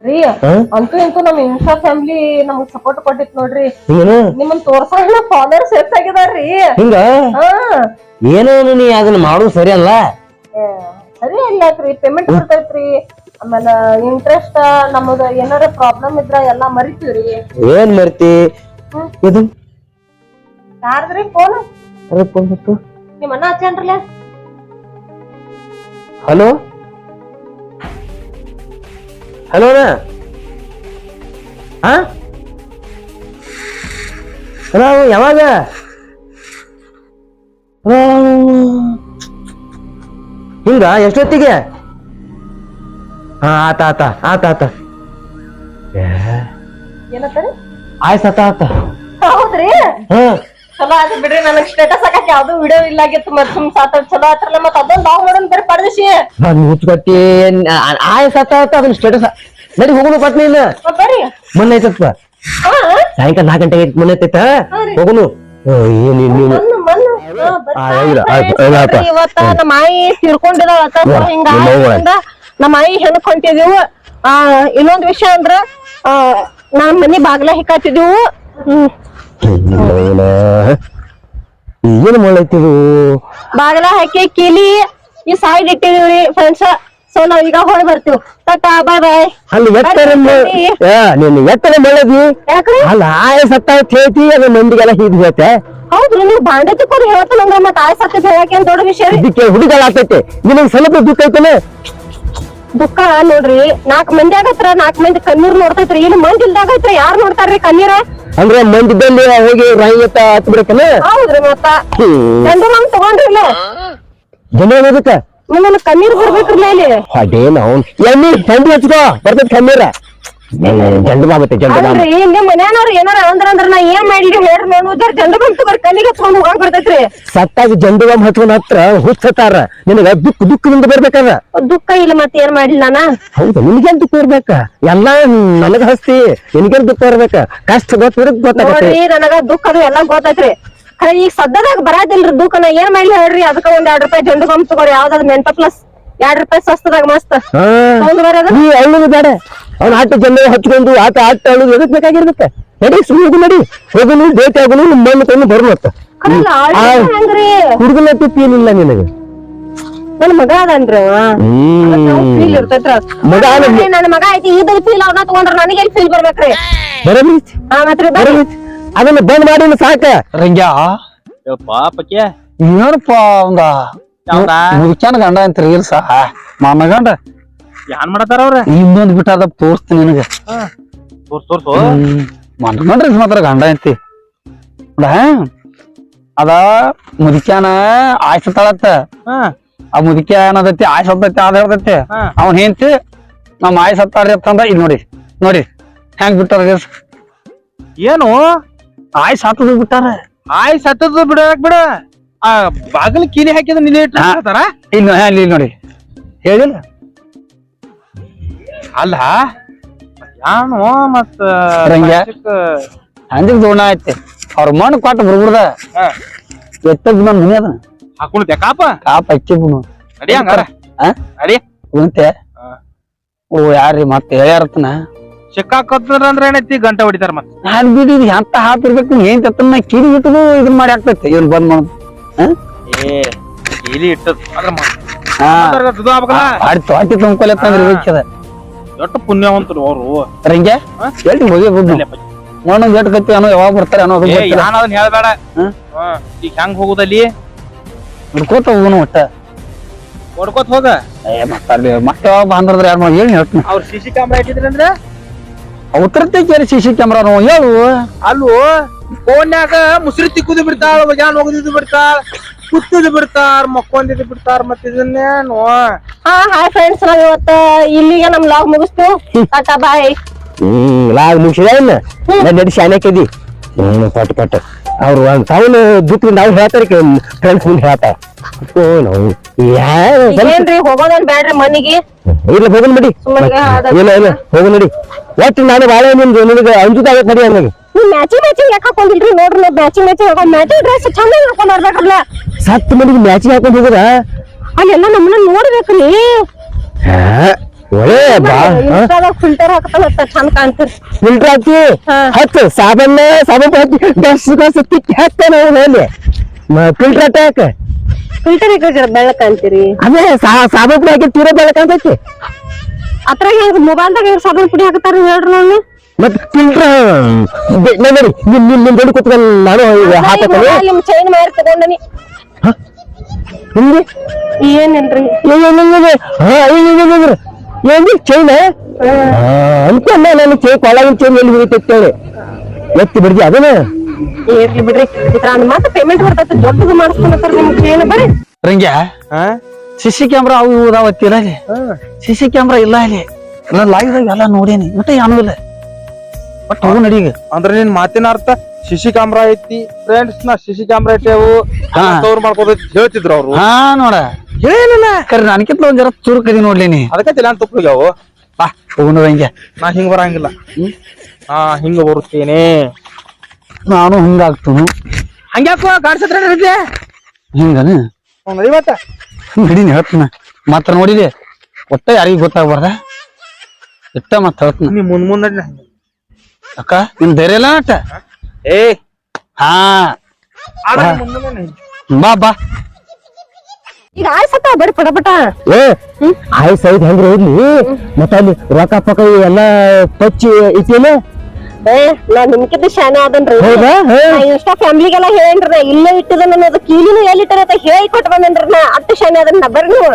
ರೀ ಅಂತೂ ಇಂತೂ ನಮ್ ಇನ್ಸ್ಟಾ ಫ್ಯಾಮಿಲಿ ನಮಗ್ ಸಪೋರ್ಟ್ ಕೊಟ್ಟಿತ್ ನೋಡ್ರಿ. ನಿಮ್ಮನ್ ತೋರ್ಸಲ್ಲ ಫಾಲೋವರ್ಸ್ ಹೆಚ್ಚಾಗಿದಾರ್ರಿ. ಹಿಂಗ ಏನೋ ನೀ ಅದನ್ನ ಮಾಡೋದು ಸರಿ ಅಲ್ಲ. ಸರಿ ಅಲ್ಲಾಕ್ರಿ, ಪೇಮೆಂಟ್ ಬರ್ತೈತ್ರಿ, ಆಮೇಲೆ ಇಂಟ್ರೆಸ್ಟ್ ನಮಗ ಏನಾರ ಪ್ರಾಬ್ಲಮ್ ಇದ್ರ ಎಲ್ಲಾ ಮರಿತೀವ್ರಿ. ಏನ್ ಮರ್ತಿ? ಇದು ಯಾರ್ದ್ರಿ ಫೋನ್? ನಿಮ್ ಅಣ್ಣ ಹಚ್ಚೇನ್ರಲ್ಲ. ಹಲೋ ಹಲೋ ಹಲೋ, ಯಾವಾಗ? ಹಿಂಗ ಎಷ್ಟೊತ್ತಿಗೆ? ಆತ ಆತ ಆತ ಆತ ಏನಂತಾರಿ? ಆಯ್ತು ಆತ. ಹೌದ್ರಿ, ಚಲೋ ಆಯ್ತು ಬಿಡ್ರಿ. ನನಗ್ ಸ್ಟೇಟಸ್ ಹಾಕಕ್ ಯಾವ್ದು ವಿಡಿಯೋ ಇಲ್ಲಾಗಿತ್ತು. ಮತ್ ಸುಮ್ ಸಾತ ಚಲೋ ಆತ್ರಲ್ಲ. ಮತ್ ಅದೊಂದ್ ಲಾಗ್ ಮಾಡೋನ್ ಬೇರೆ ಪಡೆದಿಸಿ ಮುಚ್ಕಟ್ಟಿ ಆಯ್ತು ಆತ ಆತ. ಅದನ್ನ ಸ್ಟೇಟಸ್ ನಡಿ ಹೋಗುನು. ಪಟ್ನ ಇಲ್ಲ ಬರ್ರಿ. ಮೊನ್ನೆ ಐತಪ್ಪ ಸಾಯಂಕಾಲ 4 ಗಂಟೆಗೆ ಮೊನ್ನೆ ಐತೈತ ಹೋಗುನು. ಇವತ್ತ ನಮ್ಮ ಆಯಿ ತೀರ್ಕೊಂಡಿದಾಳತ್ತ. ಹಿಂಗ ನಮ್ಮ ಆಯಿ ಹೆಣಕ್ ಹೊಂಟಿದೀವು. ಇನ್ನೊಂದ್ ವಿಷಯ ಅಂದ್ರ ನಾನ್ ಮನಿ ಬಾಗ್ಲ ಹಿಕ್ಕಾತಿದೀವು. ಏನು ಮಾಡೈತಿದು? ಬಾಗ್ಲ ಹಾಕಿ ಕೀಲಿ ಈ ಸೈಡ್ ಇಟ್ಟಿದೀವ್ರಿ ಫ್ರೆಂಡ್ಸ್. ಸೊ ನಾವ್ ಈಗ ಹೊಳಿ ಬರ್ತೀವಿ. ಟಾಟಾ ಬಾಯ್ ಬಾಯ್. ಅಲ್ಲಿ ನೀನು ಎತ್ತರ ಮಾಡದಿ ಅಲ್ಲ ಆಯ ಸತ್ತ ಹೇಳ್ತಿ. ಅದು ಮಂದಿಗೆಲ್ಲ ಹೀಗ್ ಹೇಳ್ತೆ. ಹೌದ್ರಿ, ನೀವು ಬಾಂಡೆ ತಕೊಂಡು ಹೇಳ್ತಾನಂದ್ರ ಮತ್ ಆಯ ಸತ್ತ ಹೇಳಕ್ಕೆ ದೊಡ್ಡ ವಿಷಯ. ಇದಕ್ಕೆ ಹುಡುಗಲ್ಲ ಆಗ್ತೈತೆ. ನಿನಗೆ ಸ್ವಲ್ಪ ದುಃಖ ಐತಲ್ಲ. ದುಃಖ ನೋಡ್ರಿ, 4 ಮಂದಿ ಆಗತ್ರ 4 ಮಂದಿ ಕಣ್ಣೀರ್ ನೋಡ್ತೈತ್ರಿ. ಇಲ್ಲಿ ಮಂದಿ ಇಲ್ದಾಗೈತ್ರಿ ಯಾರು ನೋಡ್ತಾರ್ರಿ ಕಣ್ಣೀರ? ಅಂದ್ರೆ ಮಂದಿದ್ದಲ್ಲಿ ಹೋಗಿ ರಾಯಿತ ಹತ್ ಬಿಡಕನ. ಹೌದ್ರಿ, ಮತ್ತ ಗಂಡು ನಮ್ ತಗೊಂಡ್ರಿ ಇಲ್ಲ ಜನ ಏನದಕ್ಕ ನಿಮ್ಮನ್ನ ಕಣ್ಣೀರ್ ಬರ್ಬೇಕ್ರಲ್ಲ ಇಲ್ಲಿ. ಅದೇ ನಾವು ಎಣ್ಣಿ ಚಂಡಿ ಹಚ್ಕೋ ಬರ್ತೈತಿ ಕಣ್ಣೀರ. ಜಂಡು ಬಾಬತ್ತೆ ಜಂಡು ಬಾಬ. ನಿಮ್ ಮನ್ಯಾನವ್ರು ಏನಾರ ಅಂದ್ರ ನಾ ಏನ್ ಮಾಡ್ಲಿ ಹೇಳ್ರಿ. ನೋಡುದ್ರ ಜಂಡು ಬಾಂಬ್ ತಗೋರಿ ಕಣ್ಣಿಗೆ ಹಚ್ಕೊಂಡ್ ಹೋಗಾಕ್ ಬರ್ತೈತ್ರಿ. ಸತ್ತಾಗ ಜಂಡು ಬಾಂಬ್ ಹಚ್ಕೊಂಡ್ ಹತ್ರ ಹುಚ್ಚತಾರ. ನಿನಗ ದುಃಖದಿಂದ ಬರ್ಬೇಕದ. ದುಃಖ ಇಲ್ಲ ಮತ್ತೆ ಏನ್ ಮಾಡ್ಲಿ ನಾನ? ಹೌದು, ನಿನ್ಗೇನ್ ದುಃಖ ಇರ್ಬೇಕ? ಎಲ್ಲಾ ನನಗ ಹಸ್ತಿ, ನಿನ್ಗೇನ್ ದುಃಖ ಇರ್ಬೇಕ? ಕಷ್ಟ ಗೊತ್ತಾಗತ್ತೆ. ನನಗ ದುಃಖ ಅದು ಎಲ್ಲಾ ಗೊತ್ತೈತ್ರಿ. ಈಗ ಸದ್ಯದಾಗ ಬರಾದಿಲ್ರಿ ದುಃಖ. ನಾ ಏನ್ ಮಾಡ್ಲಿ ಹೇಳ್ರಿ? ಅದಕ್ಕ ಒಂದ್ 2 ರೂಪಾಯಿ ಜಂಡು ಬಾಂಬ್ ತಗೋರಿ. ಯಾವ್ದಾದ್ ಮೆಂಟ ಪ್ಲಸ್ 2 ರೂಪಾಯಿ ಸಸ್ತದಾಗ ಮಸ್ತ್ ನೀ ಅಳ್ಳುದು ಬೇಡ. ಅವ್ನ ಆಟ ಜನ ಹಚ್ಕೊಂಡು ಆಟ ಅಳ್ಳುದು ಎದಕ್ ಬೇಕಾಗಿರ್ಬೇಕ? ನಡಿ ಸುಮ್ಮನೆ ನಡಿ ಹೋಗುನು, ಭೇಟಿ ಆಗುನು, ನಿಮ್ ಮಣ್ಣು ತಂದು ಬರ್ಮತ್ತ. ಹುಡುಗನ ತಿಪ್ಪಿ ಏನಿಲ್ಲ ನಿನಗೆ. ನನ್ ಮಗ ಅದನ್ರಿ ಮಗ ನನ್ ಮಗ ಐತಿ. ಇದ್ರ ಫೀಲ್ ಅವ್ನ ತಗೊಂಡ್ರ ನನಗೆ ಎಲ್ಲಿ ಫೀಲ್ ಬರ್ಬೇಕ್ರಿ? ಅದನ್ನ ಬಂದ್ ಮಾಡಿ ಸಾಕ. ರಂಗ್ಯಾ ಏನಪ್ಪ ಅವಂದ ಮುಗಿಚಾನ ಗಂಡ ಅಂತ ರೀಲ್ಸ ಮಾಮ ಗಂಡ ಏನ್ ಮಾಡತಾರ ಅವ್ರ? ಇನ್ನೊಂದ್ ಬಿಟ್ಟ ಅದ ತೋರಿಸ್ತೀನಿ ನಿನಗೆ. ಮನ್ಕೊಂಡ್ರಿ ಮಾತ್ರ ಗಂಡ ಅಂತಿ ಅದ ಮುದಿಕ್ಯಾನ ಆಯ್ಸತ್ತಾಳತ್ತ. ಆ ಮುದಿಕ್ಯ ಏನದೈತಿ ಆಯ್ಸ ಹತ್ತೈತಿ ಅದ ಹೇಳ್ತೈತಿ. ಅವನ್ ಹೆಂತಿ ನಮ್ ಆಯ್ಸ ಹತ್ತಾಳ್ರಿ ಅಂತಂದ. ಇಲ್ಲಿ ನೋಡಿ ನೋಡಿ ಹೆಂಗ್ ಬಿಟ್ಟಾರ ಏನು ಆಯ್ಸ ಹತ್ತದ ಬಿಟ್ಟಾರ. ಆಯ್ ಸತ್ತದ ಬಿಡಕ್ ಬಿಡ. ಆ ಬಾಗಿಲು ಕೀಲಿ ಹಾಕಿದ ನಿಲ್ಲಿ ಇಟ್ಟಾರ. ಇಲ್ಲಿ ನೋಡಿ ಹೇಳಿಲ್ಲ ಅಲ್ಲ ಯಾನು ಮತ್ತ ಅಂಜಿಕ್ ದೋಣ ಐತಿ. ಅವ್ರ ಮಣ್ಣು ಕೊಟ್ಟ ಬರ್ಬಿಡ್ದ ಎತ್ತದ್ ನನ್ ಮನಿ ಅದ ಹಾಕೊಂಡೆ ಕಾಪ ಹಚ್ಚಿ ಬಿಡು. ನಡಿ ಹಂಗಾರ ನಡಿ ಕುಂತೆ. ಓ ಯಾರ್ರಿ ಮತ್ತೆ ಹೇಳ್ಯಾರತನ ಸಿಕ್ಕಾಕತ್ರ ಅಂದ್ರೆ ಏನೈತಿ ಗಂಟೆ ಹೊಡಿತಾರ. ಮತ್ ನಾನ್ ಬಿಡಿ ಎಂತ ಹಾತಿರ್ಬೇಕು. ಏನ್ ತತ್ತನ್ನ ಕಿಡಿ ಇಟ್ಟದು ಇದನ್ ಮಾಡಿ ಆಗ್ತೈತಿ. ಇವ್ನು ಬಂದ್ ಮಾಡೋದು ಕೀಲಿ ಇಟ್ಟದ ತೊಟ್ಟಿ ತುಂಬ್ಕೊಲತ್ತಂದ್ರೆ ಬೇಕದ. ಎಷ್ಟು ಪುಣ್ಯವಂತರು ಅವರು. ರಂಗೆ ಹೇಳ್ತಿ ಹೋಗಿ ಒಂದೊಂದ್ ಗೇಟ್ ಕತ್ತಿ ಅನ್ನೋ ಯಾವಾಗ ಬರ್ತಾರೆ ಅನ್ನೋದು ನಾನು ಅದನ್ನ ಹೇಳ್ಬೇಡ. ಈಗ ಹೆಂಗ್ ಹೋಗುದಲ್ಲಿ ಹಿಡ್ಕೋತ ಹೋಗೋನು ಒಟ್ಟ ಹೊಡ್ಕೋತ್ ಹೋಗ. ಮತ್ತೆ ಯಾವಾಗ ಬಂದ್ರೆ ಯಾರು ಮಾಡಿ ಹೇಳಿ ಹೇಳ್ತೀನಿ. ಅವ್ರ CC ಕ್ಯಾಮ್ರಾ ಇಟ್ಟಿದ್ರಿ ಅಂದ್ರೆ ಉತ್ತರತೆ CC ಕ್ಯಾಮ್ರಾ ಹೇಳು. ಅಲ್ಲೂ ಫೋನ್ಯಾಗ ಮುಸ್ರಿ ತಿಕ್ಕುದು ಬಿಡ್ತಾಳ, ವಜಾನ್ ಹೋಗುದು ಬಿಡ್ತಾಳ, ಕುತ್ತುದು ಬಿಡ್ತಾರ, ಮಕ್ಕೊಂದಿದ್ದು ಬಿಡ್ತಾರ. ಮತ್ತೆ ಇದನ್ನೇನು? ಹಾಯ್ ಫ್ರೆಂಡ್ಸ್, ನಾವ್ ಇವತ್ತ ಇಲ್ಲಿಗೆ ನಮ್ ಲಾಗ್ ಮುಗಿಸ್ತು. ಟಾಟಾ ಬಾಯ್. ಲಾಗ್ ಮುಗಿಸಿದ ಇಲ್ಲ ನಡಿ ಶಾನ್ಯಾಕದಿ. ಪಟ್ ಪಟ್ ಅವ್ರು ಒಂದ್ ಸೌಂಡ್ ದುಃಖದಿಂದ ಅವ್ರು ಹೇಳ್ತಾರೆ. ಫ್ರೆಂಡ್ಸ್ ಮುಂದೆ ಹೇಳ್ತಾರ. ಏನ್ರಿ ಹೋಗೋದನ್ ಬ್ಯಾಡ್ರಿ ಮನಿಗೆ? ಇಲ್ಲ ಹೋಗೋಣ ನಡಿ. ಇಲ್ಲ ಇಲ್ಲ ಹೋಗೋಣ ನಡಿ. ಒಟ್ಟು ನಾನು ಬಾಳೆ ನಿಮ್ದು ನಿನಗೆ ಅಂಜುದಾಗತ್ ನಡಿ. ನನಗೆ ಮ್ಯಾಚಿಂಗ್ ಯಾಕೆ ಹಾಕೊಂಡಿಲ್ರಿ? ನೋಡ್ರಿ ಮ್ಯಾಚಿಂಗ್ ಡ್ರೆಸ್ ಚಂದ ಹಾಕೊಂಡ್ ಬರ್ಬೇಕಲ್ಲ. 7 ಮಂದಿಗೆ ಮ್ಯಾಚಿಂಗ್ ಹಾಕೊಂಡ್ ಹೋಗುದ? ಅಲ್ಲೆಲ್ಲ ನಮ್ಮನ್ನ ನೋಡ್ಬೇಕ್ರಿ. ಒಳ್ಳೆ ಬಾ ಇನ್ಸ್ಟಾದಾಗ ಫಿಲ್ಟರ್ ಹಾಕ್ತಾನತ್ತ ಚಂದ ಕಾಣ್ತೀರಿ. ಫಿಲ್ಟರ್ ಹಾಕಿ ಹಾ. ಹತ್ತು ಸಾಬಣ್ಣ ಹಚ್ಚಿ ಗಸ್ ತಿಕ್ಕಿ ಹಾಕ್ತಾನೆ ಅವನಲ್ಲಿ ಫಿಲ್ಟರ್ ಹಾಕ ಫಿಲ್ಟರ್ ಜರ ಬೆಳ್ಳಕ್ ಕಾಣ್ತೀರಿ. ಅದೇ ಸಾಬನ್ ಪುಡಿ ಹಾಕಿ ತೀರ ಬೆಳಕಂತೈತಿ. ಅದ್ರಾಗ ಹೆಂಗ್ ಮೊಬೈಲ್ದಾಗ ಸಾಬೂನ್ ಪುಡಿ ಹಾಕ್ತಾರ ಹೇಳ್ರಿ ನೋಡಿ. ಮತ್ ಫಿಲ್ಟರ್ ನೋಡಿ ನಿಮ್ ದೊಡ್ಡ ಕೂತ್ಕೊಂಡು ನಾನು ಹಾಕತ್ತೇನೆ ನಿಮ್ ಚೈನ್ ಮಾರಿ ತಗೊಂಡನಿ. ಹಿಂಗೆ ಏನಿಲ್ರಿ ಏನ್ರಿ ಚೈನ ಅನ್ಕೊಂಡ ನಾನು ಚೈನ್ ಕೊಳಗಿನ ಚೈನ್ ಎಲ್ಲಿ ಹೋಗಿತ್ತೇಳಿ ಎತ್ತಿ ಬಿಡ್ದಿ ಅದನ್ನ ಇರ್ಲಿ ಬಿಡ್ರಿ. ಮತ್ತೆ ಪೇಮೆಂಟ್ ಬರ್ತೈತಿ ದೊಡ್ಡದು ಮಾಡಿಸ್ಕೊಂಡ್ತಾರ ನಿಮ್ ಚೈನ್ ಬರ್ರಿ. ರಂಗ್ಯ ಸಿಸಿ ಕ್ಯಾಮ್ರಾ ಅವು ಇವು ಅದಾವತ್ತಿಲ್ಲ ಅಲ್ಲಿ ಸಿಸಿ ಕ್ಯಾಮ್ರಾ ಇಲ್ಲ ಅಲ್ಲಿ ನಾನು ಲೈವ್ದಾಗ ಎಲ್ಲ ನೋಡೇನಿ ಮತ್ತೆ ಏನೂ ಇಲ್ಲ ಬಟ್ ಹೋಗು ನಡಿ ಈಗ. ಅಂದ್ರ ನಿನ್ ಮಾತಿನ ಅರ್ಥ ಸಿಸಿ ಕ್ಯಾಮ್ರಾ ಐತಿ ಫ್ರೆಂಡ್ಸ್ ನಾ ಸಿಸಿ ಕ್ಯಾಮ್ರಾ ಇಟ್ಟೇವು ಕವರ್ ಮಾಡ್ಕೋದೈತಿ ಹೇಳ್ತಿದ್ರು ಅವ್ರು. ಹಾ ನೋಡ ಏನಿಲ್ಲ ಕರೆ ನನಕಿಂತ ಒಂದ್ ಜರ ಚುರುಕದಿ ನೋಡ್ಲೇನಿ ಅದಕ್ಕೆ ನಾನು ತುಪ್ಪಲಿಗಾವು ಬಾ ಹೋಗುಣ ರಂಗ್ಯ. ನಾ ಹಿಂಗ ಬರಂಗಿಲ್ಲ. ಹಾ ಹಿಂಗ ಬರುತ್ತೇನೆ ನಾನು ಹಿಂಗಾಗ್ತನು ಹಂಗ್ಯಾಕೋ ಕಾಡ್ಸತ್ರ ನಡಿದ್ದೆ ಹಿಂಗನ ನಡಿವತ್ತ ನಡೀನಿ ಹೇಳ್ತನ ಮಾತ್ರ ನೋಡಿದೆ ಒಟ್ಟ ಯಾರಿಗೂ ಗೊತ್ತಾಗ್ಬಾರ್ದ ಇಟ್ಟ ಮತ್ತ ಹೇಳ್ತನ ನೀ ಮುಂದ್ ನಡಿ ಅಕ್ಕ ನಿಮ್ ಧೈರ್ಯ ಇಲ್ಲ ಅಟ್ಟ ಏ ಹಾ ಮುಂದ್ ಬಾ ಬಾ ಈಗ ಆಯ್ಸತ್ತ ಬರ್ರಿ ಪಟಪಟ. ಏ ಆಯ್ ಸೈಡ್ ಹೆಂಗ್ರಿ ಇರ್ಲಿ ಮತ್ತ ಅಲ್ಲಿ ರೊಕ್ಕ ಪಕ್ಕ ಎಲ್ಲ ಪಚ್ಚಿ ಇಟ್ಟಿಲ್ಲ ನಾ ನಿಮ್ಕಿಂತ ಶಾನೆ ಅದನ್ರಿ. ಹೌದಾ ಇಷ್ಟ ಫ್ಯಾಮಿಲಿಗೆಲ್ಲ ಹೇಳೇನ್ರಿ ನಾ ಇಲ್ಲೇ ಇಟ್ಟಿದ ಅನ್ನೋದು ಕೀಲಿನೂ ಎಲ್ಲಿ ಇಟ್ಟರ ಹೇಳಿ ಕೊಟ್ಟು ಬಂದೇನ್ರಿ ನಾ ಅಷ್ಟು ಶಾನೆ ಅದನ್ನ ಬರ್ರಿ ನೀವು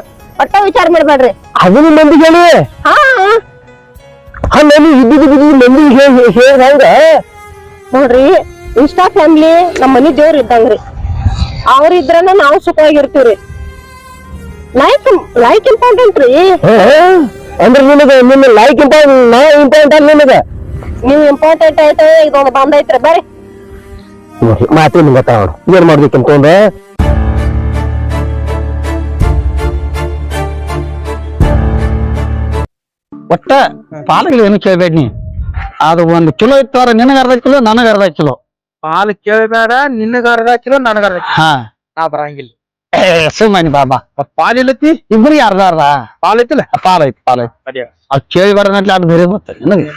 ಒಟ್ಟ ವಿಚಾರ ಮಾಡ್ಬೇಡ್ರಿ. ಅದನ್ನ ಮಂದಿಗೆ ಹೇಳಿ ಹಾ ನಾನು ಇದ್ದಿದ್ದು ಮಂದಿಗೆ ಹೇಳ್ದಂಗ ನೋಡ್ರಿ ಇನ್ಸ್ಟಾ ಫ್ಯಾಮಿಲಿ ನಮ್ಮ ಮನಿ ದೇವ್ರ ಇದ್ದಂಗ್ರಿ. ಅವ್ರ ಇದ್ರನ ನಾವು ಸುಖವಾಗಿರ್ತೀವ್ರಿ. ಲೈಕ್ ಇಂಪಾರ್ಟೆಂಟ್ ರೀ. ಅಂದ್ರೆ ನಿನಗ ನಿನ್ನ ಲೈಕ್ ಇಂಪಾರ್ಟೆಂಟ್ ನಾ ಇಂಪಾರ್ಟೆಂಟ್ ಅಲ್ಲ ನಿನಗ ನೀವ್ ಇಂಪಾರ್ಟೆಂಟ್ ಆಯ್ತ ಇದೊಂದು ಬಂದ್ ಐತ್ರಿ ಬರ್ರಿ. ಮಾತಿ ನಿಂಗ ನೋಡು ಏನ್ ಮಾಡ್ಬೇಕಂತ ಒಟ್ಟ ಪಾಲಗಳು ಏನು ಕೇಳ್ಬೇಡ ನೀ ಅದು 1 ಕಿಲೋ ಇತ್ತು ನಿನಗ ಅರ್ಧ ಕಿಲೋ ನನಗ ಅರ್ಧ ಕಿಲೋ ಪಾಲ್ ಕೇಳಬೇಡ ನಿನಗ ಅರ್ಧ ಕಿಲೋ ನನಗ ಅರ್ಧ ಕಿಲೋ. ಹಾ ನಾ ಬರಂಗಿಲ್ಲ. ಸುಮ್ಮನೆ ಬಾಬಾ ಪಾಲ್ ಇಲ್ಲತಿ ಇಬ್ಬರಿಗೆ ಅರ್ಧ ಅರ್ಧ ಪಾಲ್ ಐತಿಲ್ಲ ಪಾಲ್ ಐತಿ ಅದು ಕೇಳಿಬೇಡ ಅದು ಬೇರೆ ಗೊತ್ತ ನನಗೆ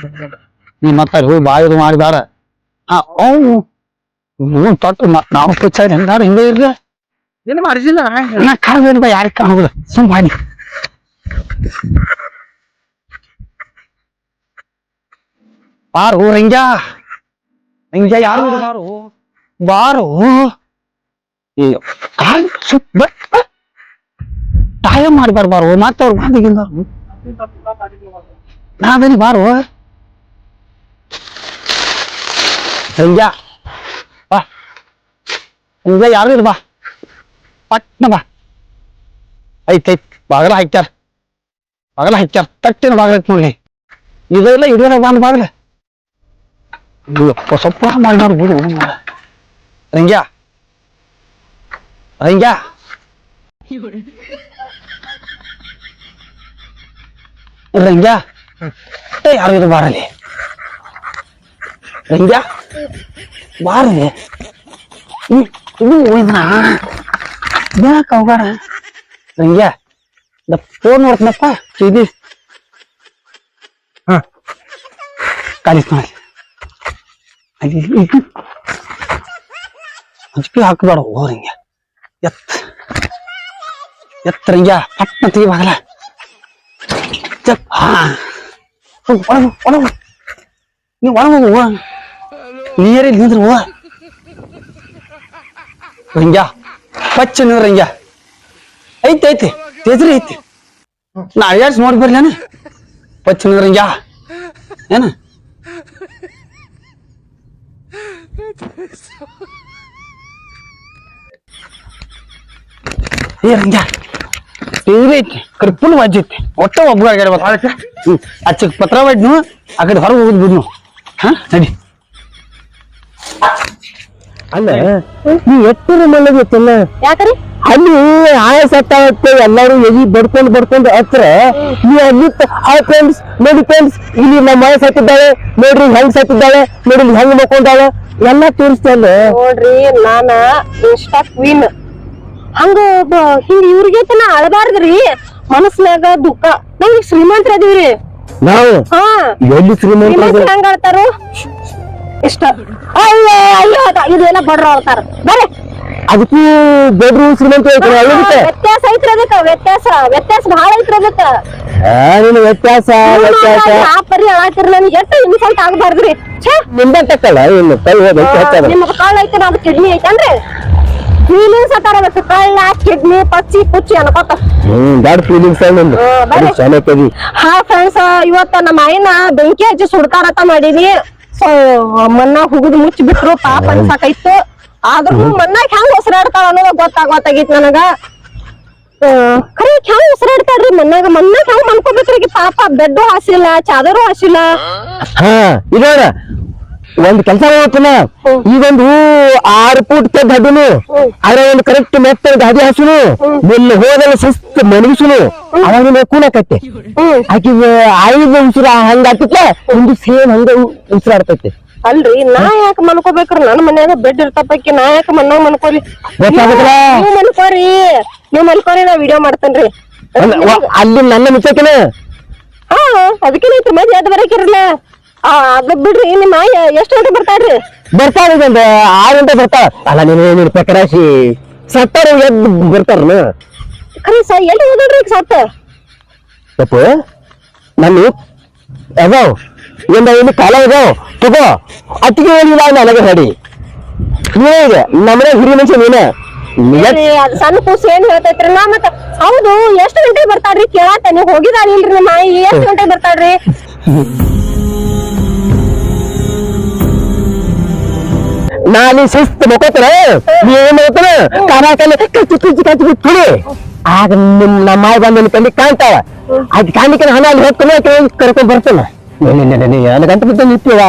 ನೀ ಮತ್ತ ಹೋಗಿ ಬಾಯಿದು ಮಾಡಿದಾರ ತೊಟ್ಟು ನಾವು ಕುಚ್ಚಾರ ಹೆಂಗಾರ ಹಿಂಗ ಇರ್ಲ ಏನು ಮಾಡಿಸಿಲ್ಲ ನಾ ಕಾಣ ಬಾ ಯಾರಿಗೆ ಕಾಣುದಿಲ್ಲ ಸುಮ್ ಮಾಡಿ ಬಾರು ರಂಗ್ಯ ರಂಗ್ಯ ಯಾರು ಬಾರು ಬಾರು ತಾಯ ಮಾಡ್ಬಾರ ಬಾರು ಮತ್ತ ಅವ್ರು ಬಾಂಧಿಗಿಂದ ನಾವೇನಿ ಬಾರು ರಂಗ್ಯ ಬಾ ರಂಗ್ಯ ಯಾರು ಇಲ್ಲ ಬಾ ಪಟ್ನ ಬಾ ಐತ್ ಬಾಗಲ ಹಾಕ್ಯಾರ ತಟ್ಟಿನ ಬಾಗಲ ಐತ್ ನೋಡಿ ಇದೆಲ್ಲ ಇಡೋಣ ಬಂದ್ ಬಾಗಲ ಸ್ವಲ್ಪ ಮಾಡಿ ಬಿಡು ರಂಗ್ಯ ರಂಗ್ಯ ರಂಗ್ಯ ಯಾರು ಇದು ಬಾರಲಿ ರಂಗ್ಯ ಬಾರಲಿ ಇದು ಯಾಕ ಅವಗಾರ ರಂಗ್ಯ ಫೋನ್ ನೋಡ್ತನಪ್ಪ ಚೀದಿ ಕಾಲಿಸ್ ನೋಡಿ ಅಂಜಿಕೆ ಹಾಕಬೇಡ ಓ ರಂಗ್ಯ ಎತ್ತ ರಂಗ್ಯ ಪಟ್ನ ತೆಗಿಬಾಗಲ್ಲ ಒಳಗು ನೀ ಒಳಗೋಗು ನೀರೇ ನಿಂದ್ರು ಹೂವ ರಂಗ್ಯ ಪಚ್ಚ ನೀವು ರಂಗ್ಯ ಐತಿ ತೇಜ್ರಿ ಐತಿ ನಾ ಅಡ್ಯಾಡ್ಸ್ ನೋಡಿ ಬರ್ಲೇನ ಪಚ್ಚ ನೀವು ರಂಗ್ಯ ಏನ ಏ ರಂಗ್ಯ ತೇಜ್ರಿ ಐತಿ ಕರ್ಪುಲ್ ವಾಜ್ ಐತಿ ಒಟ್ಟ ಒಬ್ಬ ಅಚ್ಚ ಪತ್ರ ಬಡ್ನು ಆ ಕಡೆ ಹೊರಗೆ ಹೋಗುದು ಬಿಡ್ನು ಹಾ ನಡಿ ಅಲ್ಲ ನೀ ಎತ್ತರ ಮಲ್ಲಗೈತಲ್ಲ ಯಾಕ್ರಿ ಅಲ್ಲಿ ಆಯಸತ್ತೆ ಎಲ್ಲಾರು ಎಗಿ ಬಡ್ಕೊಂಡು ಹತ್ರ ನೀ ಅಲ್ಲಿ ಹಾಯ್ ಫ್ರೆಂಡ್ಸ್ ನೋಡಿ ಫ್ರೆಂಡ್ಸ್ ಇಲ್ಲಿ ನಮ್ಮ ಮಳೆ ಸತ್ತಿದ್ದಾಳೆ ನೋಡ್ರಿ ಹೆಂಗ್ ಸತ್ತಿದ್ದಾಳೆ ನೋಡ್ರಿ ಹೆಂಗ್ ಮಕ್ಕೊಂಡಾಳೆ ಎಲ್ಲಾ ತೋರಿಸ್ತಲ್ಲ ನೋಡ್ರಿ ನಾನ ಇನ್ಸ್ಟಾ ಕ್ವೀನ್ ಹಂಗ ಹಿಂಗ ಇವ್ರಿಗೆ ನಾ ಅಳಬಾರ್ದ್ರಿ ಮನಸ್ನ್ಯಾಗ ದುಃಖ ನಾವ್ ಶ್ರೀಮಂತರ ಅದೀವ್ರಿ. ನಾವು ಹಾ ಎಲ್ಲಿ ಶ್ರೀಮಂತ ಶ್ರೀಮಂತರ ಹೆಂಗ ಆಡ್ತಾರು ಇಷ್ಟ. ಅಯ್ಯೋ ಅಯ್ಯೋ ಇದೆಲ್ಲ ಬಡ್ರ ಆಡ್ತಾರ. ಬರ್ರಿ ಅದಕ್ಕೂ ದೊಡ್ಡ ಶ್ರೀಮಂತ ಐತ್ರಿ ಅಲ್ಲಿರುತ್ತೆ. ವ್ಯತ್ಯಾಸ ಐತ್ರಿ ಅದಕ್ಕ. ವ್ಯತ್ಯಾಸ ಬಹಳ ಐತ್ರಿ ಅದಕ್ಕ. ನೀನು ವ್ಯತ್ಯಾಸ ಆ ಪರಿ ಹೇಳಾತಿರ್ ನನ್ಗೆ ಎಷ್ಟು ಇನ್ಸಲ್ಟ್ ಆಗ್ಬಾರ್ದ್ರಿ. ನಿಂದ ತಕ್ಕಲ್ಲ ಇನ್ನು ಕೈ ಹೋದ ನಿಮ್ಗ ಕಾಳ ಐತೆ ನಮ್ದು ಕಿಡ್ನಿ ಐತನ್ರಿ. ಫೀಲಿಂಗ್ಸ್ ಅತ್ತಾರ ಅದಕ್ಕೆ ಕಳ್ಳ ಕಿಡ್ನಿ ಪಚ್ಚಿ ಪುಚ್ಚಿ ಅನ್ಕೋತ. ದೊಡ್ಡ ಫೀಲಿಂಗ್ಸ್ ಚೆನ್ನಾಗಿ. ಹಾ ಫ್ರೆಂಡ್ಸ್, ಇವತ್ತ ನಮ್ಮ ಆಯಿನ ಬೆಂಕಿ ಹಚ್ಚಿ ಸುಡ್ತಾರತ ಮಾಡೀನಿ. ಸೊ ಮನ್ನಾಗ ಹುಗುದ್ ಮುಚ್ಚಿ ಬಿಟ್ರು ಪಾಪ ಅನ್ಸಾಕೈತು. ಆದ್ರೂ ಮನ್ನಾಗ ಹೆಂಗ್ ಉಸಿರಾಡ್ತಾಳ ಅನ್ನೋದ ಗೊತ್ತಾಗೈತ್ ನನಗ. ಖರೆ ಹೆಂಗ್ ಉಸಿರಾಡ್ತಾಳ್ರಿ ಮನ್ನಾಗ ಹೆಂಗ್ ಮನ್ಕೋಬೇಕ್ರಿ ಪಾಪ. ಬೆಡ್ಡು ಹಾಸಿಲ್ಲ, ಚಾದರು ಹಾಸಿಲ್ಲ. ಹಾ ಇದೋಡ ಒಂದ್ ಕೆಲಸ ಮಾಡ್ತಾನ. ಈಗೊಂದು 6 ಫೂಟ್ ತೆಗ್ದು ಹಡ್ಡುನು ಅದ್ರ ಒಂದು ಕರೆಕ್ಟ್ ಮೆತ್ತ ಗಾದಿ ಹಾಸುನು ಇಲ್ಲಿ ಹೋದಲ್ಲ ಸುಸ್ತು ಮನಗಿಸುನು ಅವಾಗ ಕೂನಕತ್ತೆ. ಆಕಿ 5 ಉಸಿರ ಹಂಗ ಆತಿತ್ಲ ಒಂದು ಸೇಮ್ ಹಂಗ ಉಸಿರಾಡ್ತೈತಿ. ಅಲ್ರಿ ನಾ ಯಾಕೆ ಮನ್ಕೋಬೇಕ್ರಿ? ನನ್ ಮನ್ಯಾಗ ಬೆಡ್ ಇರ್ತಪ್ಪಕ್ಕಿ ನಾ ಯಾಕೆ ಮನ್ನಾಗ ಮನ್ಕೋರಿ? ನೀವ್ ಮಲ್ಕೋರಿ ನಾ ವಿಡಿಯೋ ಮಾಡ್ತೇನ್ರಿ. ಅಲ್ಲಿ ನನ್ನ ಮಿಚ್ಚಕಿನ ಹಾ ಅದಕ್ಕೇನೈತ್ರಿ ಮದ್ವೆ ಅದ್ ಬರಕಿರಲ್ಲ. ಅದ್ ಬಿಡ್ರಿ. ನಿಮ್ಮ ಎಷ್ಟ್ ಗಂಟೆ ಬರ್ತಾಳ್ರಿ? ಬರ್ತಾಳ 6 ಗಂಟೆ ಬರ್ತಾಳ. ಅಲ್ಲ ನೀನು ಪೆಕರಾಶಿ ಸತ್ತಾರ ಎದ್ದು ಬರ್ತಾರ. ಖರೀ ಸ ಎಲ್ಲಿ ಹೋದ್ರಿ ಈಗ ಸತ್ತ? ತಪ್ಪು ನಾನು ಅದಾವ್ ಏನು ಕಾಲ ಇದಾವ್ ತಗೋ ಅತ್ತಿಗೆ ಹೇಳಿಲ್ಲ ನನಗೆ ಹೇಳಿ. ನೀವೇ ನಮ್ಮನೆ ಹಿರಿಯ ಮನುಷ್ಯ ನೀನ. ಅದ್ ಸಣ್ಣ ಕೂಸು ಏನ್ ಹೇಳ್ತೈತ್ರಿ? ನಾ ಮತ್ತ ಹೌದು ಎಷ್ಟ್ ಗಂಟೆಗೆ ಬರ್ತಾಳ್ರಿ ಕೇಳಾತ. ನೀವ್ ಹೋಗಿದಾರ ಇಲ್ರಿ ನಿಮ್ಮ ಆಯಿ? ಎಷ್ಟ್ ಗಂಟೆಗೆ ಬರ್ತಾಳ್ರಿ? ನಾನು ಶಿಸ್ತು ಮಕ್ಕೋತಾರ ನೀನ್ ಮಾಡ್ತಾನ ಕಾಲ ಕಚ್ಚಿ ಬಿಟ್ಬಿಡಿ. ಆಗ ನಮ್ಮ ಮಾಯಿ ಬಂದ ಕಲ್ಲಿ ಕಾಣ್ತಾವ. ಅದ್ ಕಾಣಿಕೆ ಹಣ ಅಲ್ಲಿ ಹೋಗ್ತಾನೆ ಕರ್ಕೊಂಡ್ ಬರ್ತಾನ. ನನ್ನ ಗಂಟೆ ಬಿದ್ದ ನಿಂತೀವ.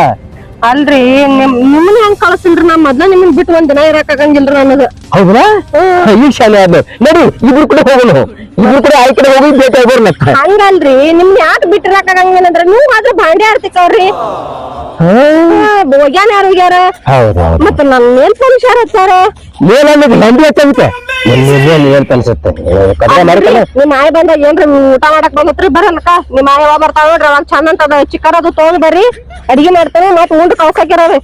ಅಲ್ರಿ ನಿಮ್ಮನ್ನ ಹೆಂಗ್ ಕಳ್ಸಿಲ್ರಿ? ನಾ ಮೊದ್ಲ ನಿಮ್ಮನ್ ಬಿಟ್ಟು ಒಂದ್ ದಿನ ಇರಕ್ ಆಗಂಗಿಲ್ರಿ ನನಗ. ಹೌದಾ? ಈ ಶಾಲೆ ಆದ ನೋಡಿ ಇಬ್ರು ಕೂಡ ಹೋಗೋಣ. ಇಬ್ರು ಕೂಡ ಆಯ್ಕೆ ಹೋಗಿ ಭೇಟಿ ಆಗೋರ್ನ. ಹಂಗಲ್ರಿ ನಿಮ್ನ ಯಾಕೆ ಬಿಟ್ಟಿರಕ್ ಆಗಂಗಿಲ್ಲ ನೀವು ಮಾತ್ರ ಭಾಂಡೆ ಆಡ್ತಿಕ್ಕವ್ರಿ. ಹೋಗ್ಯಾನ ಯಾರು ಹೋಗ್ಯಾರ? ಮತ್ತ ನನ್ ಮೇಲ್ ಪೊಲೀಸ್ ಯಾರು ಹಚ್ಚಾರ? ಮೇಲಂದ್ರೆ ಗಂಡಿ ಹಚ್ಚಂತೆ ಏನ್ ಅನ್ಸುತ್ತೆ. ನಿಮ್ ಆಯ್ ಬಂದಾಗ ಏನ್ರಿ ಊಟ ಮಾಡಕ್ ಬಂದತ್ರಿ? ಬರಲ್ಲಕ್ಕ ನಿಮ್ ಆಯ್ ಯಾವಾಗ ಬರ್ತಾವ ನೋಡ್ರಿ. ಒಂದ್ ಚಂದ ಅಂತ ಚಿಕ್ಕರ್ ಅದು ತಗೊಂಡ್ ಬರ್ರಿ, ಅಡಿಗೆ ಮಾಡ್ತೇನೆ ಮತ್ ಉಂಡ್ ಕಳ್ಸಾಕಿರೋರಿ.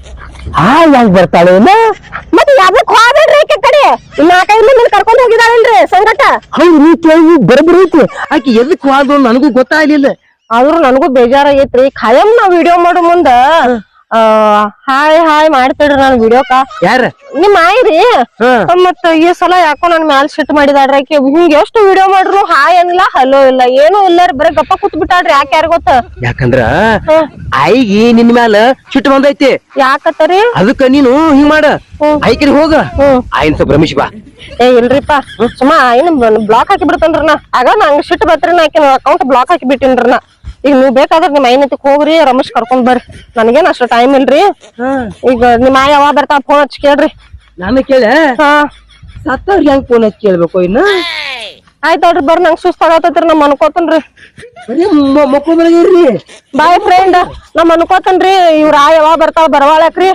ಹೆಂಗ್ ಬರ್ತಾಳೆ ಮತ್ತೆ ಯಾವ್ದಕ್ ಹೋಗ್ಬೇಡ್ರಿ ಆಕೆ ಕಡೆ. 4-5 ಮಂದಿ ಕರ್ಕೊಂಡ್ ಹೋಗಿದಾಳಲ್ರಿ ಸಂಗಟ. ಹೌದು ನೀ ಕೇಳಿ ಬರಬರಿ ಐತಿ. ಆಕಿ ಎದಕ್ ಹೋದ ನನಗೂ ಗೊತ್ತಾಗ್ಲಿಲ್ಲ. ಆದ್ರೂ ನನಗೂ ಬೇಜಾರಾಗೈತ್ರಿ. ಖಾಯಂ ನಾ ವಿಡಿಯೋ ಮಾಡೋ ಮುಂದ ಹಾಯ್ ಮಾಡ್ತಿಡ್ರಿ ನಾನು ವಿಡಿಯೋಕ. ಯಾರ ನಿಮ್ ಆಯ್ರಿ? ಮತ್ತ ಈ ಸಲ ಯಾಕೋ ನನ್ ಮ್ಯಾಲ ಸಿಟ್ ಮಾಡಿದಾಳ್ರಿ ಆಕಿ. ಹಿಂಗ ಎಷ್ಟು ವಿಡಿಯೋ ಮಾಡ್ರು ಹಾಯ್ ಅನ್ಲ ಹಲೋ ಇಲ್ಲ ಏನೂ ಇಲ್ಲ ರೀ. ಬರೀ ಗಪ್ಪ ಕೂತ್ ಬಿಟ್ಟಾಳ್ರಿ. ಯಾಕೆ ಯಾರ ಗೊತ್ತ? ಯಾಕಂದ್ರ ಆಯಿಗಿ ನಿನ್ ಮ್ಯಾಲ ಸಿಟ್ಟು ಬಂದೈತಿ. ಯಾಕತ್ತರಿ? ಅದಕ್ಕ ನೀನು ಹಿಂಗ್ ಮಾಡ ಆಯ್ಕರಿ ಹೋಗ ಆಯ್ನ ಸ್ವಲ್ಪ ರಮೇಶ್ ಬಾ. ಇಲ್ರಿಪಾ ಸುಮ್ಮ ಆಯ್ನ ಬ್ಲಾಕ್ ಹಾಕಿ ಬಿಡ್ತೇನ್ರಿ ನಾ. ಆಗ ನಂಗ್ ಸಿಟ್ಟು ಬತ್ರಿ ನಾ ಆಕಿನ ಅಕೌಂಟ್ ಬ್ಲಾಕ್ ಹಾಕಿ ಬಿಟ್ಟಿನ್ರಿ ನಾ. ಈಗ ನೀವ್ ಬೇಕಾದ್ರೆ ನಿಮ್ ಐನತಿಕ್ ಹೋಗ್ರಿ, ರಮೇಶ್ ಕರ್ಕೊಂಡ್ ಬರ್ರಿ. ನನಗೇನ್ ಅಷ್ಟ ಟೈಮ್ ಇಲ್ರಿ. ಈಗ ನಿಮ್ ಆಯ್ ಯಾವಾಗ ಬರ್ತಾವ ಫೋನ್ ಹಚ್ಚಿ ಕೇಳ್ರಿ. ನಾನು ಕೇಳ ಸತ್ತವ್ರಿಗೆ ಹೆಂಗ್ ಫೋನ್ ಹಚ್ಚಿ ಕೇಳ್ಬೇಕು ಇನ್ನ? ಆಯ್ತಲ್ರಿ ಬರ್ರಿ. ನಂಗ್ ಸುಸ್ತಾಗತ್ತೈತ್ರಿ. ನಾ ಅನ್ಕೋತನ್ರಿ. ಮಕ್ಕೊಂಡ್ರಿ ಬಾಯ್ ಫ್ರೆಂಡ್. ನಾ ಅನ್ಕೋತನ್ರಿ ಇವ್ರ ಆಯ್ ಯಾವಾಗ ಬರ್ತಾವ ಬರವಾಳಕ್ರಿ.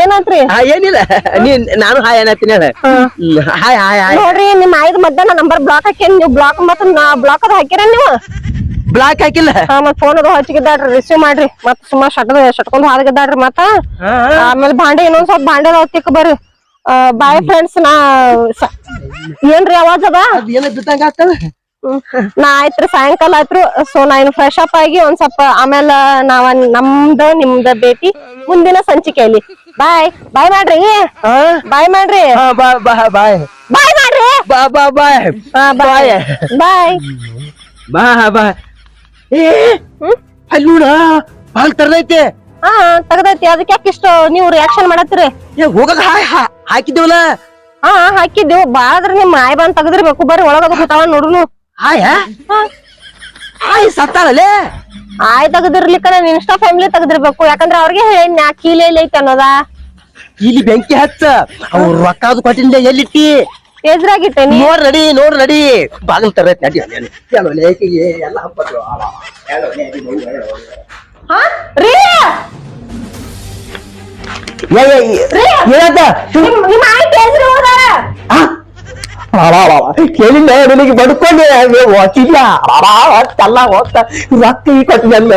ಏನಾತ್ರಿ? ಏನಿಲ್ಲ ನಾನು ಹಾಯ್ ಅನ್ನತ್ತೀನಿ. ಹಾಯ್ ಹಾಯ್ ಹಾಯ್ ನೋಡ್ರಿ ನಿಮ್ ಆಯ್ದ ಮಧ್ಯಾಹ್ನ ನಂಬರ್ ಬ್ಲಾಕ್ ಹಾಕೇನ್ ನೀವು. ಬ್ಲಾಕ್ ಮತ್ತ ಬ್ಲಾಕ್ ಅದ ಹಾಕಿರ ನೀವು? ಬ್ಲಾಕ್ ಹಾಕಿಲ್ಲ. ಮತ್ ಫೋನ್ ಅದು ಹಚ್ಚಿಗಿದ್ದಾಡ್ರಿ. ರಿಸೀವ್ ಮಾಡ್ರಿ. ಮತ್ ಸುಮ್ಮ ಶಟ್ಕೊಂಡ್ ಹಾದಗಿದ್ದಾಡ್ರಿ. ಮತ್ತ ಆಮೇಲೆ ಭಾಂಡೆ ಇನ್ನೊಂದ್ ಸ್ವಲ್ಪ ಭಾಂಡೆ ತಿಕ್ ಬರ್ರಿ. Bye friends. ಏನ್ರಿ ಅವಾಜ್ ಅದ? ನಾ ಆಯ್ತ್ರಿ ಸಾಯಂಕಾಲ ಆಯ್ತ್ರು. ಸೊ ನಾ ಇನ್ನು ಫ್ರೆಶ್ ಅಪ್ ಆಗಿ ಒಂದ್ ಸ್ವಲ್ಪ ಆಮೇಲೆ ನಿಮ್ದ ಭೇಟಿ ಮುಂದಿನ ಸಂಚಿಕೆಯಲ್ಲಿ. ಬಾಯ್ ಮಾಡ್ರಿ. ಬಾಯ್ ಮಾಡ್ರಿ. ಬಾಯ್ ಬಾಯ್ ಮಾಡ್ರಿ. ಬಾಯ್ ಅಲ್ಲೂಡ ಬಾಳ್ ತರದೈತೆ. ತಗದೈತಿ. ಅದಕ್ಕೆ ಯಾಕೆ ಇಷ್ಟು ನೀವು ರಿಯಾಕ್ಷನ್ ಮಾಡತ್ತೀರಿ? ಹೋಗದ ಹಾಕಿದ್ದೇವಲ್ಲ. ಹಾಕಿದ್ದೇವು ಬಾಳದ್ರ ನಿಮ್ ಆಯ್ ಬಂದ್ ತಗದಿರ್ಬೇಕು. ಬರ್ರಿ ಒಳಗದ ಕೂತಾವ ನೋಡುನು. ಆಯ್ ಸತ್ತಾಳಲ್ಲೇ. ಆಯ್ ತಗದಿರ್ಲಿಕ್ಕ ನಾನು ಇನ್ಸ್ಟಾ ಫ್ಯಾಮಿಲಿ ತಗದಿರ್ಬೇಕು. ಯಾಕಂದ್ರೆ ಅವ್ರಿಗೆ ಹೇಳಿ ಕೀಲೆ ಐತಿ ಅನ್ನೋದ. ಇಲ್ಲಿ ಬೆಂಕಿ ಹಚ್ಚ ಅವ್ರು ರೊಕ್ಕ ಅದು ಕೊಟ್ಟಿಲ್ಲ ಎಲ್ಲಿಟ್ಟಿ? ಎದ್ರಾಗಿಟ್ಟೆ ನೋಡ್ ನಡಿ ಬಾಗಿಲು ತರೈತಿ ನಡಿ. ಎಲ್ಲ ಕೇಳಿಲ್ಲ ನಿನಗೆ ಬಡ್ಕೊಂಡೆ ಹೋಗಿಲ್ಲ ಅಲ್ಲ ಹೋಗ್ತಾ ರೊಕ್ಕ ಈ ಕೊಟ್ಟಿದ್ದಲ್ಲ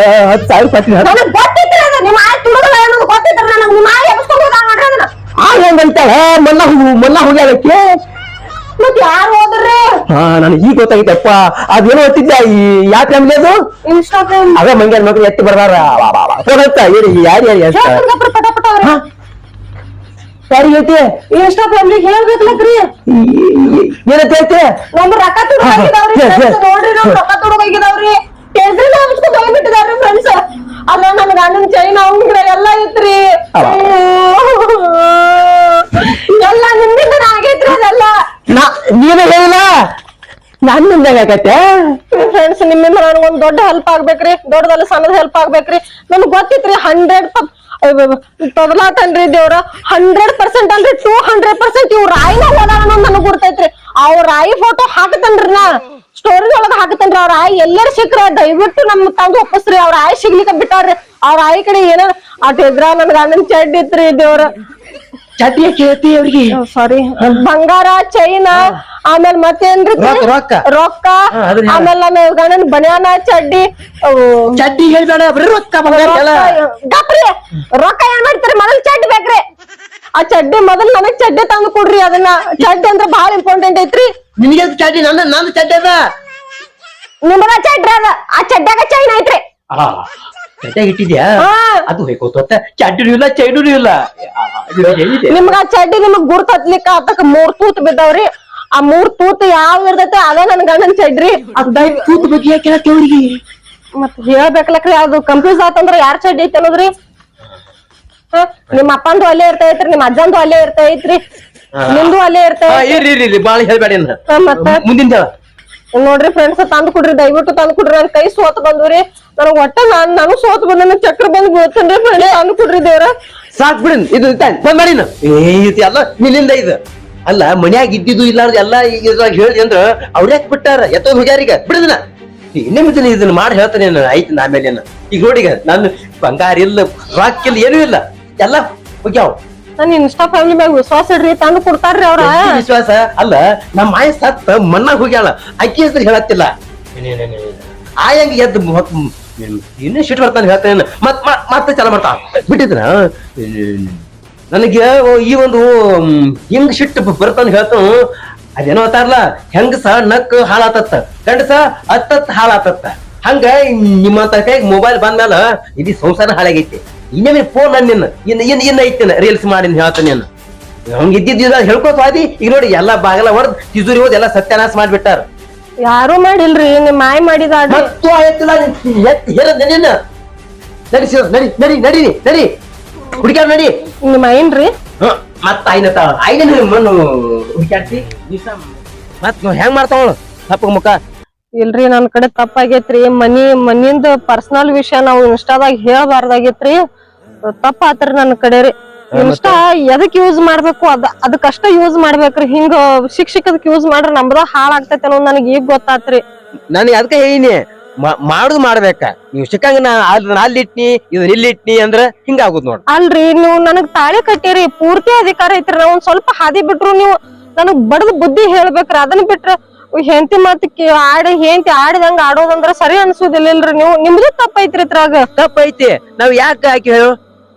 10,000 ಕೊಟ್ಟಿದ್ದ ನನಗ್ ಗೊತ್ತಿದ್ರೆ ಅದು ನಿಮ್ಮ ಆಯ್ ತುಡುಗಲ್ಲ ಅನ್ನೋದು ಗೊತ್ತಿದ್ರೆ ನನಗ್ ನಿಮ್ಮ ಆಯ್ ಎಬ್ಸ್ಕೊಂಡು ಹೋದ ನೋಡ್ರಿ ಅದನ್ನ. ಹೆಂಗಂತಾಳ ಮನ್ನ ಹೋಗ್ಯಾಳಕ್ಕೆ ಮತ್ ಯಾರು ಹೋದ್ರಿ? ನನಗೆ ಈಗ ಗೊತ್ತಾಗಿತ್ತಪ್ಪ ಅದೇನೋ ಓದ್ತಿದ್ದ ಈ ಯಾವ ಫ್ಯಾಮಿಲಿ ಅದು ಇನ್ಸ್ಟಾಗ್ರಾಮ್ ಅದ ಮಂಗ್ಯಾನ ಮಕ್ಳು ಎತ್ತಿ ಬರ್ದಾರ ಫೋನ್ ಯಾರು ಪಟ ಪಟ ಅವ್ರಿ. ಯಾರಿಗೆ ಐತಿ ಇನ್ಸ್ಟಾಗ್ರಾಮ್ ಹೇಳ್ಬೇಕಲ್ರಿ ಏನಂತ ಐತೆ ನಮ್ ರೊಕ್ಕ ತುಡುಗಾಗಿದಾವ್ರಿ ನೋಡ್ರಿ ನಮ್ ರೊಕ್ಕ ತುಡುಗಾಗಿದಾವ್ರಿ ಕೇಳ್ರಿ ಅನ್ಸ್ಕೊಂಡ್ ಹೋಗ್ಬಿಟ್ಟಿದಾರ್ರಿ ಫ್ರೆಂಡ್ಸ್. ಅಲ್ಲ ನನ್ ಗಂಡನ ಚೈನ್ ಅವಂಗ್ರ ಎಲ್ಲ ಐತ್ರಿ ಎಲ್ಲ ನಿಮ್ಮಿಂದ ಆಗೈತ್ರಿ ಅದೆಲ್ಲ. ನೀನು ಹೇಳಿಲ್ಲ ನಾನ್ ನಿಂದಾಗತ್ತೆ ಫ್ರೆಂಡ್ಸ್ ನಿಮ್ಮಿಂದ ನನಗೊಂದ್ ದೊಡ್ಡ ಹೆಲ್ಪ್ ಆಗ್ಬೇಕ್ರಿ, ದೊಡ್ಡದಲ್ಲ ಸಣ್ಣದ ಹೆಲ್ಪ್ ಆಗ್ಬೇಕ್ರಿ. ನನ್ಗ್ ಗೊತ್ತಿತ್ರಿ 100 ತೊದಲಾತನ್ರಿ ದೇವ್ರ 100% ಅಲ್ರಿ 200% ಇವ್ ರಾಯಿನ ಹೋದ ಅನ್ನೋದು ನನಗ್ ಗುರ್ತೈತ್ರಿ. ಅವ್ರ ರಾಯಿ ಫೋಟೋ ಹಾಕತನ್ರಿ ನಾ ಸ್ಟೋರಿ ಒಳಗ ಹಾಕತನ್ರಿ. ಅವ್ರ ಆಯಿ ಎಲ್ಲರೂ ಸಿಕ್ಕ್ರ ದಯವಿಟ್ಟು ನಮ್ ತಂದು ಒಪ್ಪಿಸ್ರಿ. ಅವ್ರ ಆಯಿ ಸಿಗ್ಲಿಕ್ಕೆ ಬಿಟ್ಟಾರ್ರಿ. ಅವ್ರ ಆಯಿ ಕಡೆ ಏನ ಅಟ್ ಇದ್ರ ನನ್ ಗಂಡನ್ ಚಡ್ಡಿ ಇತ್ರಿ ದೇವ್ರ. ಚಡ್ಡಿಯ ಕೇಳ್ತಿ ಅವ್ರಿಗೆ ಸಾರಿ ಬಂಗಾರ ಚೈನ ಆಮೇಲೆ ಮತ್ತೇನ್ರಿ ರೊಕ್ಕ ಆಮೇಲೆ ನನ್ನ ಗಂಡನ್ ಬನ್ಯಾನ ಚಡ್ಡಿ ಚಡ್ಡಿ ಹೇಳ್ಬೇಡ ಬರೀ ರೊಕ್ಕ ಗಪ್ರಿ ರೊಕ್ಕ ಏನ್ ಮಾಡ್ತೀರಿ ಮೊದಲ್ ಚಡ್ಡಿ ಬೇಕ್ರಿ. ಆ ಚಡ್ಡಿ ಮೊದಲ್ ನನಗ್ ಚಡ್ಡಿ ತಂದು ಕೊಡ್ರಿ. ಅದನ್ನ ಚಡ್ಡಿ ಅಂದ್ರ ಬಹಳ ಇಂಪಾರ್ಟೆಂಟ್ ಐತ್ರಿ. ನಿನಗೆ ಚಡ್ಡಿ ನನ್ನ ಚಡ್ಡಿ ಅದ ನಿಮ್ಮದ ಚಡ್ಡಿ ಅದ ಆ ಚಡ್ಡ್ಯಾಗ ಚೈನ್ ಐತ್ರಿ. ಚಡ್ಡಿಯಾಗ ಇಟ್ಟಿದ್ಯಾ ಅದು ಹೋಯ್ಕೋತ ಚಡ್ಡಿನೂ ಇಲ್ಲ ಚೈನೂ ಇಲ್ಲ. ನಿಮ್ಗ ಆ ಚಡ್ಡಿ ನಿಮಗ್ ಗುರ್ತ ಹತ್ಲಿಕ್ಕ ಅದಕ್ಕ 3 ತೂತ್ ಬಿದ್ದಾವ್ರಿ. ಆ 3 ತೂತ್ ಯಾವ್ ಇರ್ತೈತಿ ಅದ ನನ್ ಗಂಡನ್ ಚಡ್ರಿ. ತೂತ್ ಬಗ್ಗೆ ಕೇಳತ್ತೆ ಅವ್ರಿಗೆ ಮತ್ ಹೇಳ್ಬೇಕಲಕ್ರಿ ಅದು ಕನ್ಫ್ಯೂಸ್ ಆತಂದ್ರ ಯಾರ್ ಚಡ್ಡಿ ಐತಿ ಅನ್ನೋದ್ರಿ. ನಿಮ್ ಅಪ್ಪಂದು ಅಲ್ಲೇ ಇರ್ತೈತ್ರಿ, ನಿಮ್ ಅಜ್ಜಂದು ಅಲ್ಲೇ ಇರ್ತೈತ್ರಿ, ನಿಮ್ದು ಅಲ್ಲೇ ಇರ್ತೈತಿ. ಬಾಳ ಹೇಳ್ಬೇಡಿ ಮತ್ತ ಮುಂದಿನ ನೋಡ್ರಿ ಫ್ರೆಂಡ್ಸ್ ತಂದ್ ಕೊಡ್ರಿ, ದಯವಿಟ್ಟು ತಂದ್ ಕೊಡ್ರಿ. ನನ್ ಕೈ ಸೋತ್ ಬಂದ್ರಿ. ನನಗ್ ಒಟ್ಟ ನಾನು ಸೋತ್ ಬಂದ ಚಕ್ರ ಬಂದ್ ಬೀಳ್ತೇನ್ರಿ. ತಂದ್ ಕೊಡ್ರಿ ದೇವ್ರ. ಸಾಕ್ ಬಿಡಿ ಇದು ಬಂದ್ ಮಾಡಿ ಅಲ್ಲ ನಿನ್ನಿಂದ ಇದು ಅಲ್ಲ ಮನ್ಯಾಗ ಇದ್ದಿದ್ದು ಇಲ್ಲಾರ್ದು ಎಲ್ಲ ಇದ್ರಾಗ ಹೇಳಿ ಅಂದ್ರ ಅವ್ರ್ಯಾಕ್ ಬಿಟ್ಟಾರ ಎತ್ತೋದ್ ಹೋಗ್ಯಾರೀಗ ಬಿಡುದಿನ ಇನ್ನೇಮಿದ್ದೀನಿ ಇದನ್ನ ಮಾಡಿ ಹೇಳ್ತಾನೆ ಆಯ್ತು ಆಮೇಲೆ ಈಗ ನೋಡಿಗ ನಾನು ಬಂಗಾರ ಇಲ್ಲ ರಾಕ್ ಇಲ್ಲ ಏನೂ ಇಲ್ಲ ಎಲ್ಲ ಹೋಗ್ಯಾವ. ನನ್ ಇನ್ಸ್ಟಾ ಫ್ಯಾಮಿಲಿ ಮ್ಯಾಗ ವಿಶ್ವಾಸ ಇಡ್ರಿ ತಂದ್ ಕೊಡ್ತಾರ್ರಿ ಅವ್ರ. ವಿಶ್ವಾಸ ಅಲ್ಲ ನಮ್ಮ ಮಾಯ ಸತ್ತ ಮಣ್ಣಾಗ ಹೋಗ್ಯಾಳ ಅಕ್ಕಿ ಹೆಸರು ಹೇಳತ್ತಿಲ್ಲ ಆಯಂಗ ಎದ್ದು ಇನ್ನೇ ಶಿಟ್ ಬರ್ತಾನೆ ಹೇಳ್ತಾನೆ ಮತ್ತೆ ಚಲ ಮಾಡ್ತಾ ಬಿಟ್ಟಿದ್ರ ನನಗೆ ಈ ಒಂದು ಹಿಂಗ್ ಶಿಟ್ ಬರ್ತಾನೆ ಹೇಳ್ತಾನ. ಅದೇನೋ ಅಂತಾರಲ್ಲ ಹೆಂಗಸ ನಕ್ ಹಾಳಾತತ್ತ ಗಂಡಸ ಅತ್ತತ್ ಹಾಳಾತತ್ತ ಹಂಗ ನಿಮ್ಮಂತ ಕೈಗೆ ಮೊಬೈಲ್ ಬಂದ್ಮೇಲ ಇಡೀ ಸಂಸಾರ ಹಾಳಾಗೈತಿ. ಇನ್ನೇನು ಫೋನ್ ನಿನ್ನ ಇನ್ನ ಐತೇನ ರೀಲ್ಸ್ ಮಾಡಿ ಹೇಳ್ತಾನೆ ಹಂಗ ಇದ್ದಿದ್ದ ಹೇಳ್ಕೋತ ಆದಿ ಈಗ ನೋಡಿ ಎಲ್ಲಾ ಬಾಗಲ ಹೊಡೆದ್ ತಿಜೂರಿ ಹೋದ್ ಎಲ್ಲಾ ಸತ್ಯಾನಾಶ ಮಾಡ್ಬಿಟ್ಟಾರ. ಯಾರು ಮಾಡಿಲ್ರಿ ನಿಮ್ ಮಾಯಿ ಮಾಡಿದ ನಡಿ ನಡಿ ನಡಿ ಹುಡುಕ್ಯಾರ ನಡಿ ನಿಮ್ ಐನ್ರಿ ಮತ್ತ ಐನ ಮಣ್ಣು ಹುಡುಕ್ಯಾಡ್ತಿ ಮತ್ ಹೆಂಗ್ ಮಾಡ್ತಾವಳು ತಪ್ಪ ಮುಖ ಇಲ್ರಿ ನನ್ ಕಡೆ ತಪ್ಪಾಗೇತ್ರಿ. ಮನಿಂದ ಪರ್ಸನಲ್ ವಿಷಯ ನಾವು ಇನ್ಸ್ಟಾದಾಗ ಹೇಳ್ಬಾರ್ದಾಗೇತ್ರಿ. ತಪ್ಪಾತ್ರಿ ನನ್ ಕಡೆ ರೀ. ಇನ್ಸ್ಟಾ ಎದಕ್ ಯೂಸ್ ಮಾಡ್ಬೇಕು ಅದಕ್ಕಷ್ಟ ಯೂಸ್ ಮಾಡ್ಬೇಕ್ರಿ. ಹಿಂಗ ಶಿಕ್ಷಕದಕ್ ಯೂಸ್ ಮಾಡ್ರ ನಮ್ದ ಹಾಳಾಗ್ತೈತಿ ಅನ್ನೋದು ನನಗ್ ಈಗ ಗೊತ್ತಾತ್ರಿ. ನಾನು ಅದಕ್ಕೆ ಹೇಳಿನಿ ಮಾಡುದು ಮಾಡ್ಬೇಕ ನೀವು ಸಿಕ್ಕಂಗ ಅಲ್ಲಿ ಇಟ್ನಿ ಇದನ್ನ ಇಲ್ಲಿ ಇಟ್ನಿ ಅಂದ್ರ ಹಿಂಗ ಆಗುದ್ ನೋಡ್ರಿ. ಅಲ್ರಿ ನೀವು ನನಗ್ ತಾಳಿ ಕಟ್ಟಿರಿ ಪೂರ್ತಿ ಅಧಿಕಾರ ಐತ್ರಿ. ನಾವ್ ಒಂದ್ ಸ್ವಲ್ಪ ಹಾದಿ ಬಿಟ್ರು ನೀವು ನನಗ್ ಬಡದ್ ಬುದ್ಧಿ ಹೇಳ್ಬೇಕ್ರಿ. ಅದನ್ನ ಬಿಟ್ರ ಹೆಂಡತಿ ಮತ್ ಹೆಂಡತಿ ಆಡಿದಂಗ ಆಡೋದಂದ್ರ ಸರಿ ಅನ್ಸುದಿಲ್ಲಲ್ರಿ. ನೀವು ನಿಮ್ದು ತಪ್ಪೈತ್ರಿ ಇದ್ರಾಗ. ತಪ್ಪೈತಿ ನಾವ್ ಯಾಕೆ ಹಾಕಿ ಹೇಳು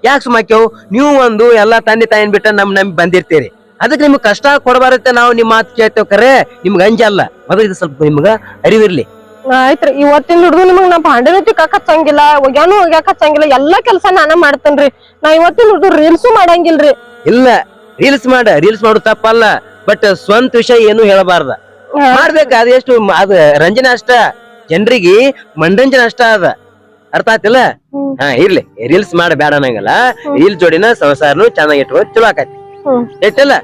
ಯಾಕೆ ಸುಮ್ಮಾಕ್ಯವು ನೀವು ಒಂದು ಎಲ್ಲಾ ತಂದೆ ತಾಯಿನ್ ಬಿಟ್ಟ ನಮ್ ಬಂದಿರ್ತೀರಿ. ಅದಕ್ಕೆ ನಿಮ್ಗ್ ಕಷ್ಟ ಕೊಡಬಾರತ್ತೆ ನಾವು ನಿಮ್ ಮಾತು ಕೇಳ್ತೇವ್ ಕರೆ ನಿಮ್ಗ ಅಂಜಲ್ಲ ಮೊದಲು ಇದು ಸ್ವಲ್ಪ ನಿಮ್ಗ ಅರಿವಿರ್ಲಿ. ಆಯ್ತ್ರಿ ಇವತ್ತಿನ ಹಿಡಿದು ನಿಮಗ್ ನಾ ಭಾಂಡೆನೂ ತಿಕ್ಕಾಕ ಹಚ್ಚಂಗಿಲ್ಲ ಒಗ್ಯಾನು ಒಗ್ಯಾಕ ಹಚ್ಚಂಗಿಲ್ಲ ಎಲ್ಲಾ ಕೆಲ್ಸ ನಾನ ಮಾಡ್ತೇನ್ರಿ. ನಾ ಇವತ್ತಿನ ಹಿಡಿದು ರೀಲ್ಸು ಮಾಡಂಗಿಲ್ರಿ. ಇಲ್ಲ ರೀಲ್ಸ್ ಮಾಡು ತಪ್ಪಲ್ಲ ಬಟ್ ಸ್ವಂತ ವಿಷಯ ಏನು ಹೇಳಬಾರ್ದ ಮಾಡ್ಬೇಕ. ಅದ ಎಷ್ಟು ಅದ ರಂಜನೆ ಅಷ್ಟ ಜನರಿಗೆ ಮನರಂಜನೆ ಅಷ್ಟ ಅದ ಅರ್ಥ ಆತಿಲ್ಲ. ಹಾ ಇರ್ಲಿ ರೀಲ್ಸ್ ಮಾಡ ಬೇಡ ಅನ್ನಂಗಲ್ಲ. ರೀಲ್ಸ್ ಜೋಡಿನ ಸಂಸಾರನು ಚೆನ್ನಾಗಿ ಇಟ್ಕೊಂಡು ಚಲೋ ಆಕತಿ ಐತಲ್ಲ.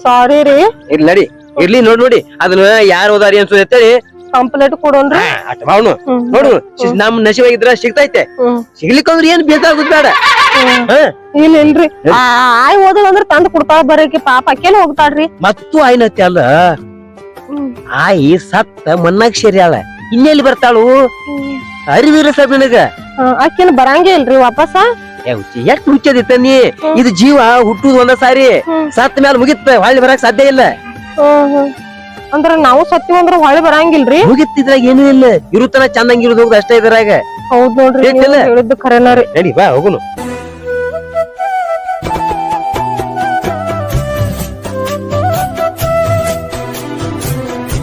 ಸಾರಿ ರೀ ಇರ್ಲಿ ನಡಿ ಇರ್ಲಿ ನೋಡಿ ಅದನ್ನ ಯಾರು ಓದಾರಿ ಅನ್ಸೋದೈತಿ ಕಂಪ್ಲೇಂಟ್ ಕೊಡೋನ್ರಿ. ನೋಡು ನಮ್ ನಶಿವಾಗಿದ್ರ ಸಿಗ್ತೈತೆ ಸಿಗ್ಲಿಕ್ಕಂದ್ರ ಏನ್ ಬೇಕಾಗುದ್ ಬೇಡ. ಇಲ್ರಿ ಆಯ್ ಓದಂದ್ರ ತಂದ್ ಕೊಡ್ತಾಳ ಬರಕಿ ಪಾಪ ಅಕ್ಕೇನ್ ಹೋಗ್ತಾಳ್ರಿ. ಮತ್ತು ಆಯ್ನತಿ ಅಲ್ಲ ಆಯಿ ಸತ್ತ ಮನ್ನಾಗ ಸೇರ್ಯಾಳ ಇನ್ನೆಲ್ಲಿ ಬರ್ತಾಳು ಅರಿವಿರ ಸಬ್ ನಿನಗ ಅಕ್ಕೇನ್ ಬರಂಗೇ ಇಲ್ರಿ ವಾಪಸ್. ಎಷ್ಟ್ ಹುಚ್ಚದಿತ್ತ ನೀ ಇದು ಜೀವ ಹುಟ್ಟುದು ಒಂದ ಸಾರಿ ಸತ್ ಮ್ಯಾಲ ಮುಗಿತ ಹೊಳ್ಳಿ ಬರಕ್ ಸಾಧ್ಯ ಇಲ್ಲ. ಅಂದ್ರ ನಾವು ಸತ್ತಿ ಅಂದ್ರ ಹೊಳೆ ಬರಂಗಿಲ್ರಿ? ಮುಗಿತ್ತಿದ್ರಾಗ ಏನೂ ಇಲ್ಲ, ಇರುತ್ತನ ಚಂದಂಗಿರೋದು ಹೋಗುದು ಅಷ್ಟೇ ಇದ್ರಾಗ. ಹೌದ್ ನೋಡ್ರಿ, ಹೇಳ್ತಿಲ್ಲ? ಹೇಳಿದ್ದು ಖರೇನ ರೀ. ನಡಿ ಬಾ ಹೋಗುನು.